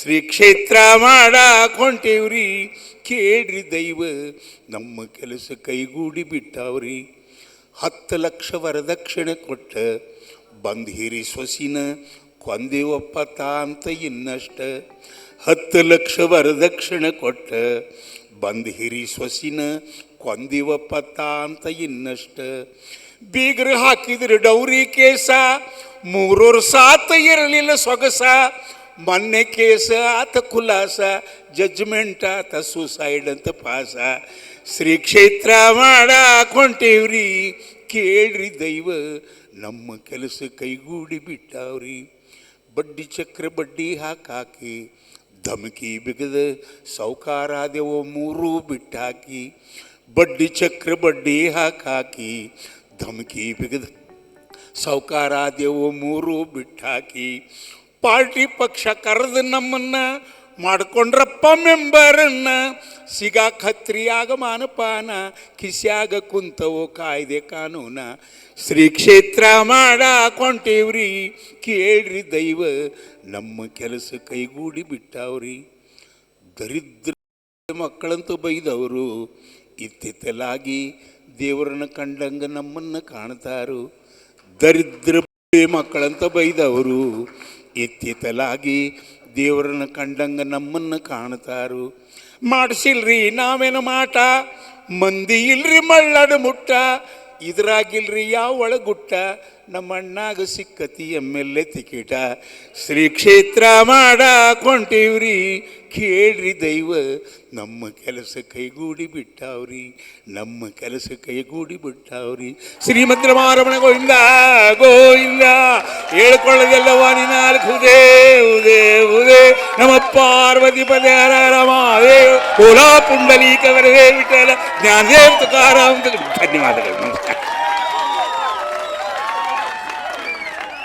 ಶ್ರೀ ಕ್ಷೇತ್ರ ಮಾಡಾಕ್ ಹೊಂಟೇವ್ರಿ, ಕೇಳ್ರಿ ದೈವ ನಮ್ಮ ಕೆಲಸ ಕೈಗೂಡಿ ಬಿಟ್ಟಾವ್ರಿ. 10 ಲಕ್ಷ ವರದಕ್ಷಿಣೆ ಕೊಟ್ಟ ಬಂದ್ ಹಿರಿ ಸೊಸಿನ ಕೊಂದೇವಪ್ಪ ಅಂತ ಇನ್ನಷ್ಟ. 10 ಲಕ್ಷ ವರದಕ್ಷಿಣೆ ಕೊಟ್ಟ ಬಂದ್ ಹಿರಿ ಸೊಸಿನ ಕೊಂದೇವಪ್ಪ ಅಂತ ಇನ್ನಷ್ಟ. ಬೀಗರು ಹಾಕಿದ್ರು ಡೌರಿ ಕೇಸ, 3 ವರ್ಷ ಆತ ಇರಲಿಲ್ಲ ಸೊಗಸ. ಮೊನ್ನೆ ಕೇಸ ಆತ ಖುಲಾಸ, ಜಡ್ಜ್ಮೆಂಟ್ ಆತ ಸೂಸೈಡ್ ಅಂತ ಪಾಸ. ಶ್ರೀ ಕ್ಷೇತ್ರ ಮಾಡಾಕ್ ಹೊಂಟೇವ್ರಿ, ಕೇಳ್ರಿ ದೈವ ನಮ್ಮ ಕೆಲಸ ಕೈಗೂಡಿ ಬಿಟ್ಟಾವ್ರಿ. ಬಡ್ಡಿ ಚಕ್ರ ಬಡ್ಡಿ ಹಾಕಿ ಧಮಕಿ ಬಿಗದ ಸೌಕಾರಾದೆವು 3 ಬಿಟ್ಟಾಕಿ. ಬಡ್ಡಿ ಚಕ್ರ ಬಡ್ಡಿ ಹಾಕಿ ಧಮಕಿ ಬಿಗದ ಸೌಕಾರಾದೆವು 3 ಬಿಟ್ಟಾಕಿ. ಪಾರ್ಟಿ ಪಕ್ಷ ಕರೆದು ನಮ್ಮನ್ನ ಮಾಡ್ಕೊಂಡ್ರಪ್ಪ ಮೆಂಬರನ್ನ. ಸಿಗಾಕ ಹತ್ರಿಯಾಗ ಮಾನಪಾನ, ಕಿಸ್ಯಾಗ ಕುಂತವೋ ಕಾಯ್ದೆ ಕಾನೂನ. ಶ್ರೀ ಕ್ಷೇತ್ರ ಮಾಡಾಕ್ ಹೊಂಟೇವ್ರಿ, ಕೇಳ್ರಿ ದೈವ ನಮ್ಮ ಕೆಲಸ ಕೈಗೂಡಿ ಬಿಟ್ಟಾವ್ರಿ. ದರಿದ್ರ ಮಕ್ಕಳಂತೂ ಬೈದವರು ಇತ್ತಿತ್ತಲಾಗಿ ದೇವರನ್ನ ಕಂಡಂಗ ನಮ್ಮನ್ನು ಕಾಣ್ತಾರು. ದರಿದ್ರ ಮಕ್ಕಳಂತ ಬೈದವರು ಇತ್ತಿತ್ತಲಾಗಿ ದೇವರನ್ನ ಕಂಡಂಗ ನಮ್ಮನ್ನು ಕಾಣ್ತಾರು. ಮಾಡಿಸಿಲ್ರಿ ನಾವೇನು ಮಾಟ, ಮಂದಿ ಇಲ್ರಿ ಮಳ್ಳಾಡ ಮುಟ್ಟ. ಇದ್ರಾಗಿಲ್ರಿ ಯಾವ ಒಳಗುಟ್ಟ, ನಮ್ಮ ಅಣ್ಣಾಗ ಸಿಕ್ಕತಿ MLA ಟಿಕೆಟ. ಶ್ರೀ ಕ್ಷೇತ್ರ ಮಾಡಾಕ್ ಹೊಂಟೇವ್ರಿ, ಕೇಳ್ರಿ ದೈವ ನಮ್ಮ ಕೆಲಸ ಕೈಗೂಡಿ ಬಿಟ್ಟಾವ್ರಿ, ನಮ್ಮ ಕೆಲಸ ಕೈಗೂಡಿ ಬಿಟ್ಟಾವ್ರಿ. ಶ್ರೀಮಂತ ರಮಾರಮಣ ಗೋವಿಂದ ಗೋವಿಂದ, ಹೇಳ್ಕೊಳ್ಳೋದೆಲ್ಲವ ನಿನಾಲ್ಕು ಉದೇ ಉದೇ. ನಮ್ಮ ಪಾರ್ವತಿ ಪದೇ ಹರ ರಮಾದೇವ್, ಓಲಾ ಪುಂಡಲೀಕ ವರದೇ ವಿಠಲ ಜ್ಞಾನದೇವ್ ತುಕಾರಾಮ್. ಧನ್ಯವಾದಗಳು, ನಮಸ್ಕಾರ.